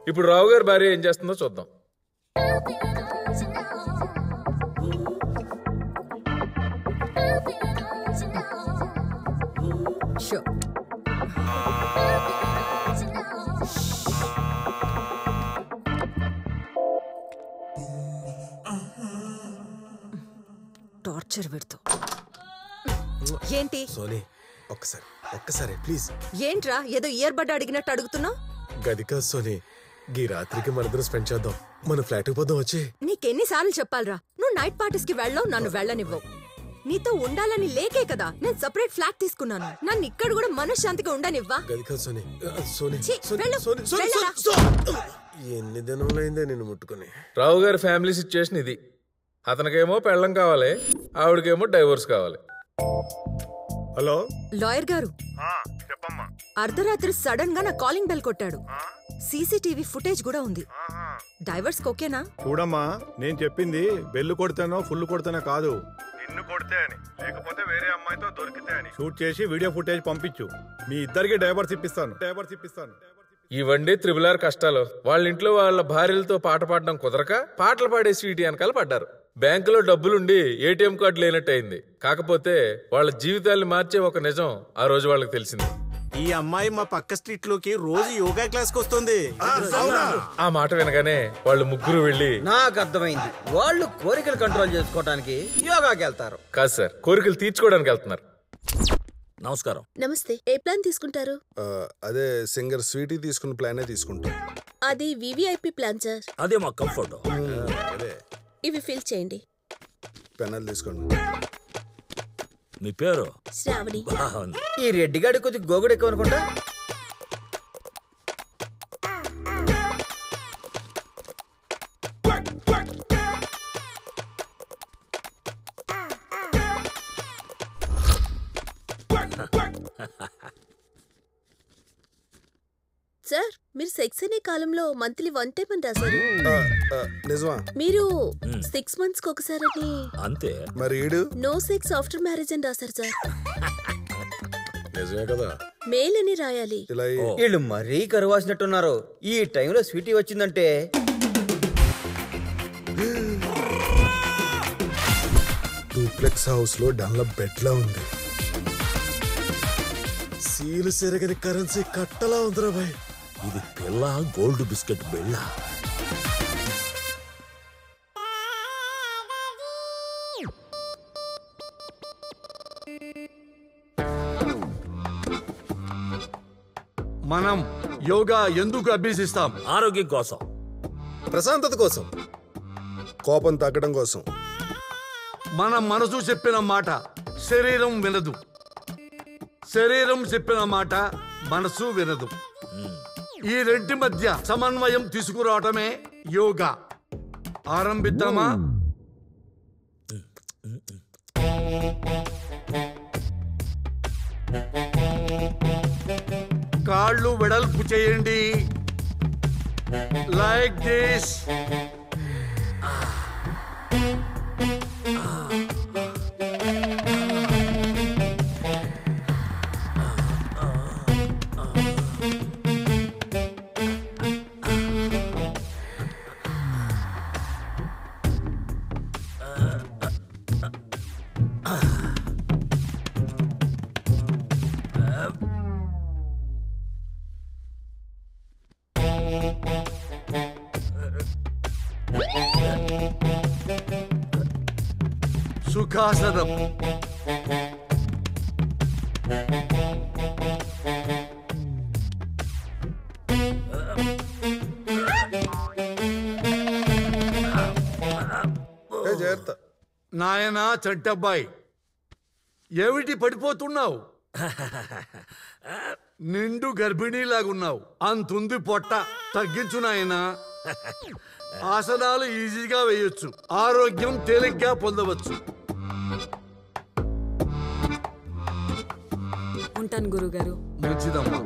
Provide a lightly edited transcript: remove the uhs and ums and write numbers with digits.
ఇప్పుడు రావు గారి భార్య ఏం చేస్తుందో చూద్దాం. టార్చర్ పెడుతూ ఏంటి సోనీ ఒక్కసారి ప్లీజ్. ఏంట్రా ఏదో ఇయర్ బడ్ అడిగినట్టు అడుగుతున్నావు? గది కాదు సోనీ, ఈ రాత్రికి మనిద్దరం స్పెండ్ చేద్దాం. మన ఫ్లాట్ కి పోదాం. వచ్చి నీకెన్నిసార్లు చెప్పాలరా, నువ్వు నైట్ పార్టీస్ కి వెళ్ళవు, నన్ను వెళ్ళనివ్వవు. నీతో ఉండాలని లేకే కదా నేను సెపరేట్ ఫ్లాట్ తీసుకున్నాను. నన్ను ఇక్కడ కూడా మనశ్శాంతిగా ఉండనివ్వా? గది కాదు సోనీ. సోనీ ఎన్ని దినంలైందే నిన్ను ముట్టుకుని. రావు గారి ఫ్యామిలీ సిచ్యుయేషన్ ఇది. అతనికేమో పెళ్ళం కావాలి, ఆవిడకేమో డైవోర్స్ కావాలి. హలో లాయర్ గారు, అర్ధరాత్రి సడన్ గా నా కాలింగ్ బెల్ కొట్టాడు. సీసీటీవీ ఫుటేజ్ కూడా ఉంది. డైవర్స్ ఓకేనా? చూడమ్మా, నేను చెప్పింది బెల్లు కొడితేనో ఫుల్ కొడితేనో కాదు, నిన్ను కొడితే అని, లేకపోతే వేరే అమ్మాయితో దొరికితే అని. షూట్ చేసి వీడియో ఫుటేజ్ పంపించు. మీ ఇద్దరికి డైవర్స్ ఇప్పిస్తాను. ఇవండి త్రిబులార్ కష్టాలు. వాళ్ళ ఇంట్లో వాళ్ళ భార్యలతో పాట పాడడం కుదరక పాటలు పాడే స్వీటీ వెనకాల పడ్డారు. బ్యాంకులో డబ్బులుండి ఏటీఎం కార్డు లేనట్టు అయింది. కాకపోతే వాళ్ళ జీవితాల్ని మార్చే ఒక నిజం ఆ రోజు వాళ్ళకి తెలిసింది. ఈ అమ్మాయి మా పక్క స్ట్రీట్ లోకి రోజు యోగా క్లాస్ కి వస్తుంది. ఆ మాట వినగానే వాళ్ళు ముగ్గురు వెళ్ళి, నాకు అర్థమైంది, వాళ్ళు కోరికలు కంట్రోల్ చేసుకోవడానికి యోగాకి వెళ్తారు. కాదు సార్, కోరికలు తీర్చుకోవడానికి వెళ్తున్నారు. నమస్కారం. నమస్తే. ఏ ప్లాన్ తీసుకుంటారు? అదే సింగర్ స్వీటీ తీసుకున్న ప్లానే తీసుకుంటాం. అది వివిఐపి ప్లాన్ సార్. అదే మా కంఫర్ట్. ఇవి ఫిల్ చేయండి. పెన్నులు తీసుకోండి. మీ పేరు? శ్రావణి. ఈ రెడ్డిగాడి కొద్దిగా గోగుడు ఎక్కువ అనుకుంటా. సార్, మీరు సెక్స్ అనే కాలంలో మంత్లీ 1 టైం అని రాశారు. నిజమా? మీరు 6 months కి ఒకసారి అంతే. మరి నో సెక్స్ ఆఫ్టర్ మ్యారేజ్ అని రాశారు సార్. నిజమే కదా? మేల్ అని రాయాలి. వీళ్ళు మరీ కరువాసినట్టున్నారు. ఈ టైంలో స్వీటీ వచ్చిందంటే డూప్లెక్స్ హౌస్ లో డన్లప్ బెడ్ లా ఉంది. సీలు సెరగని కరెన్సీ కట్టలా ఉందిరా భాయ్. ఇది పిల్ల గోల్డ్ బిస్కెట్ బిళ్ళ. మనం యోగా ఎందుకు అభ్యసిస్తాం? ఆరోగ్యం కోసం, ప్రశాంతత కోసం, కోపం తగ్గడం కోసం. మన మనసు చెప్పిన మాట శరీరం వినదు, శరీరం చెప్పిన మాట మనసు వినదు. ఈ రెంటి మధ్య సమన్వయం తీసుకురావటమే యోగా. ఆరంభిద్దామా? కాళ్ళు వెడల్పు చేయండి, లైక్ దిస్. సుఖాసనం. నాయనా చంటబ్బాయి, ఏమిటి పడిపోతున్నావు? నిండు గర్భిణీలాగున్నావు. అంతుంది పొట్ట. తగ్గించు నాయనా. ఆసనాలు ఈజీగా వేయొచ్చు, ఆరోగ్యం తేలిగ్గా పొందవచ్చు. ఉంటాను గురుగారు. మంచిదమ్మా.